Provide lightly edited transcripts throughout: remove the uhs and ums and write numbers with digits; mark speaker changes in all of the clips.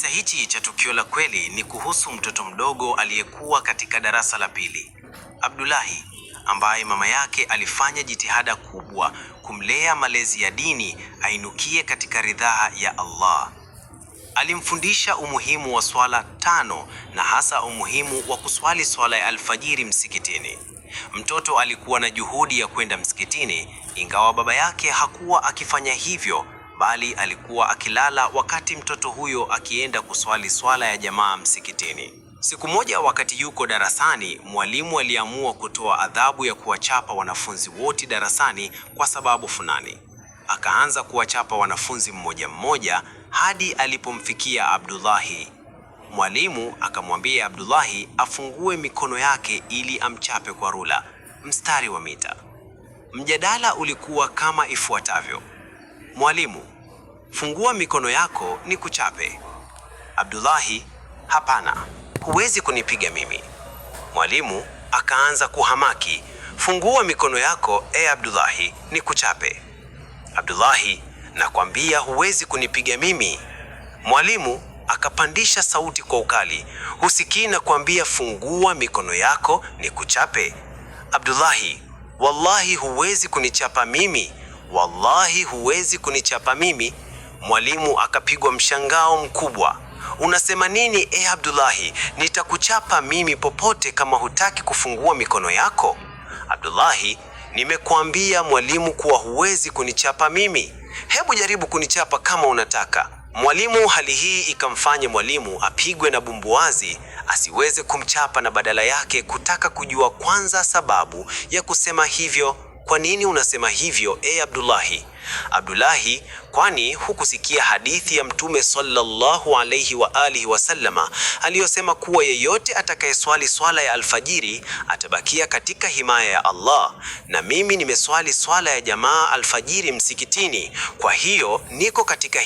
Speaker 1: Kisa hichi cha tukio la kweli ni kuhusu mtoto mdogo aliyekuwa katika darasa la pili, Abdullahi, ambaye mama yake alifanya jitihada kubwa kumlea malezi ya dini ainukie katika ridhaa ya Allah. Alimfundisha umuhimu wa swala 5 na hasa umuhimu wa kuswali swala ya alfajiri msikitini. Mtoto alikuwa na juhudi ya kwenda msikitini, ingawa baba yake hakuwa akifanya hivyo, bali alikuwa akilala wakati mtoto huyo akienda kuswali swala ya jamaa msikitini. Siku moja wakati yuko darasani, mwalimu aliamua kutoa adhabu ya kuwachapa wanafunzi wote darasani kwa sababu fulani. Akaanza kuwachapa wanafunzi mmoja mmoja hadi alipomfikia Abdullahi. Mwalimu akamwambia Abdullahi afungue mikono yake ili amchape kwa rula, mstari wa mita. Mjadala ulikuwa kama ifuatavyo: Mwalimu: fungua mikono yako ni kuchape. Abdullahi: hapana, huwezi kunipiga mimi. Mwalimu akaanza kuhamaki: fungua mikono yako Abdullahi, ni kuchape. Abdullahi: nakwambia huwezi kunipiga mimi. Mwalimu akapandisha sauti kwa ukali: husikii na kuambia fungua mikono yako ni kuchape? Abdullahi: wallahi huwezi kunichapa mimi, wallahi huwezi kunichapa mimi. Mwalimu akapigwa mshangao mkubwa: unasema nini Abdullahi? Nitakuchapa mimi popote kama hutaki kufungua mikono yako. Abdullahi: nimekuambia mwalimu kuwa huwezi kunichapa mimi, hebu jaribu kunichapa kama unataka. Mwalimu, hali hii ikamfanya mwalimu apigwe na bumbuazi asiweze kumchapa, na badala yake kutaka kujua kwanza sababu ya kusema hivyo. Kwa nini unasema hivyo Abdullahi? Abdullahi: kwani hukusikia hadithi ya Mtume sallallahu alayhi wa alihi wasallama aliyosema kuwa yeyote atakayeswali swala ya alfajiri atabakia katika himaya ya Allah, na mimi nimeswali swala ya jamaa alfajiri msikitini, kwa hiyo niko katika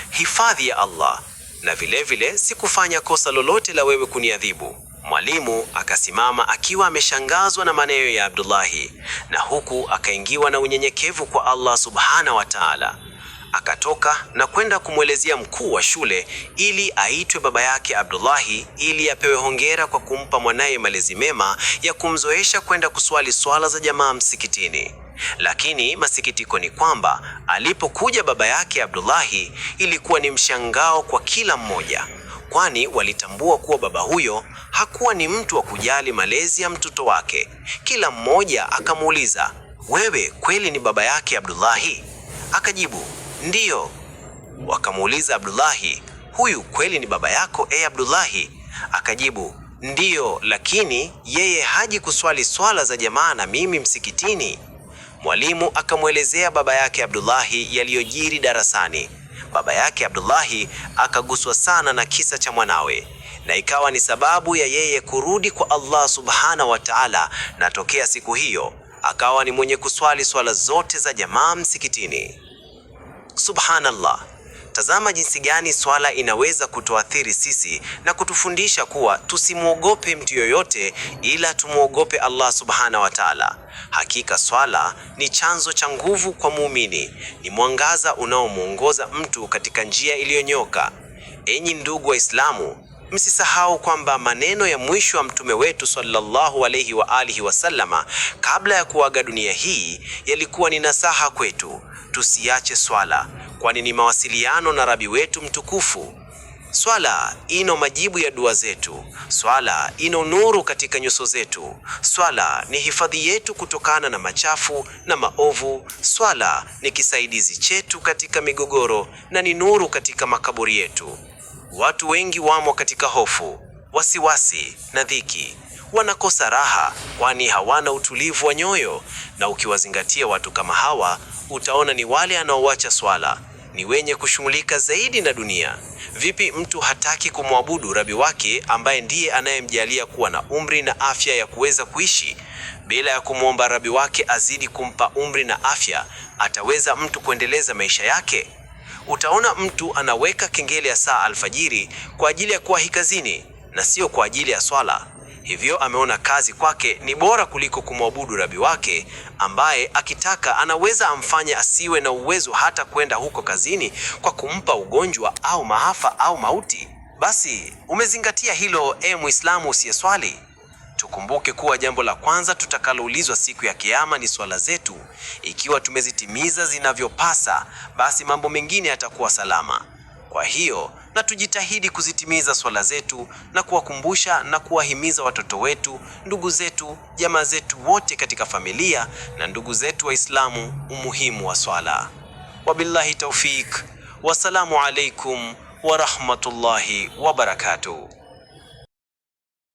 Speaker 1: hifadhi ya Allah, na vile sikufanya kosa lolote la wewe kuniadhibu. Mwalimu akasimama akiwa ameshangazwa na maneno ya Abdullahi, na huku akaingiwa na unyenyekevu kwa Allah subhana wa ta'ala. Akatoka na kwenda kumwelezea mkuu wa shule ili aitwe baba yake Abdullahi ili apewe hongera kwa kumpa mwanaye malezi mema ya kumzoesha kwenda kuswali swala za jamaa msikitini. Lakini masikitiko ni kwamba alipokuja baba yake Abdullahi ilikuwa ni mshangao kwa kila mmoja, kwani walitambua kuwa baba huyo hakuwa ni mtu wa kujali malezi ya mtoto wake. Kila mmoja akamuuliza, wewe kweli ni baba yake Abdullahi? Akajibu, ndiyo. Wakamuuliza Abdullahi, huyu kweli ni baba yako Abdullahi? Akajibu, ndiyo, lakini yeye haji kuswali swala za jamaa na mimi msikitini. Mwalimu akamwelezea baba yake Abdullahi yaliyojiri darasani. Baba yake Abdullahi akaguswa sana na kisa cha mwanawe, na ikawa ni sababu ya yeye kurudi kwa Allah subhana wa ta'ala, na tokea siku hiyo akawa ni mwenye kuswali swala zote za jamaa msikitini. Subhanallah, tazama jinsi gani swala inaweza kutuathiri sisi na kutufundisha kuwa tusimuogope mtu yoyote ila tumuogope Allah subhana wa ta'ala. Hakika swala ni chanzo cha nguvu kwa muumini, ni mwangaza unaomuongoza mtu katika njia iliyonyoka. Enyi ndugu Waislamu, msisahau kwamba maneno ya mwisho wa mtume wetu sallallahu alayhi wa alihi wasallama kabla ya kuaga dunia hii yalikuwa ni nasaha kwetu: tusiache swala, kwani ni mawasiliano na Rabi wetu mtukufu. Swala ino majibu ya dua zetu. Swala ino nuru katika nyuso zetu. Swala ni hifadhi yetu kutokana na machafu na maovu. Swala ni kisaidizi chetu katika migogoro na ni nuru katika makaburi yetu. Watu wengi wamo katika hofu, wasiwasi na dhiki. Wanakosa raha kwani hawana utulivu wa nyoyo, na ukiwazingatia watu kama hawa utaona ni wale anaoacha swala ni wenye kushughulika zaidi na dunia. Vipi mtu hataki kumwabudu Rabi wake ambaye ndiye anayemjalia kuwa na umri na afya ya kuweza kuishi? Bila ya kumwomba Rabi wake azidi kumpa umri na afya, ataweza mtu kuendeleza maisha yake? Utaona mtu anaweka kengele ya saa alfajiri kwa ajili ya kuwahi kazini na sio kwa ajili ya swala. Hivyo ameona kazi kwake ni bora kuliko kumwabudu Rabi wake ambaye akitaka anaweza amfanye asiwe na uwezo hata kwenda huko kazini kwa kumpa ugonjwa au maafa au mauti. Basi umezingatia hilo, Muislamu usiyeswali? Tukumbuke kuwa jambo la kwanza tutakaloulizwa siku ya Kiyama ni swala zetu. Ikiwa tumezitimiza zinavyopasa, basi mambo mengine yatakuwa salama. Kwa hiyo na tujitahidi kuzitimiza swala zetu na kuwakumbusha na kuwahimiza watoto wetu, ndugu zetu, jamaa zetu wote katika familia na ndugu zetu Waislamu umuhimu wa swala. Wabillahi taufik. Wassalamu alaikum wa rahmatullahi wa barakatuh.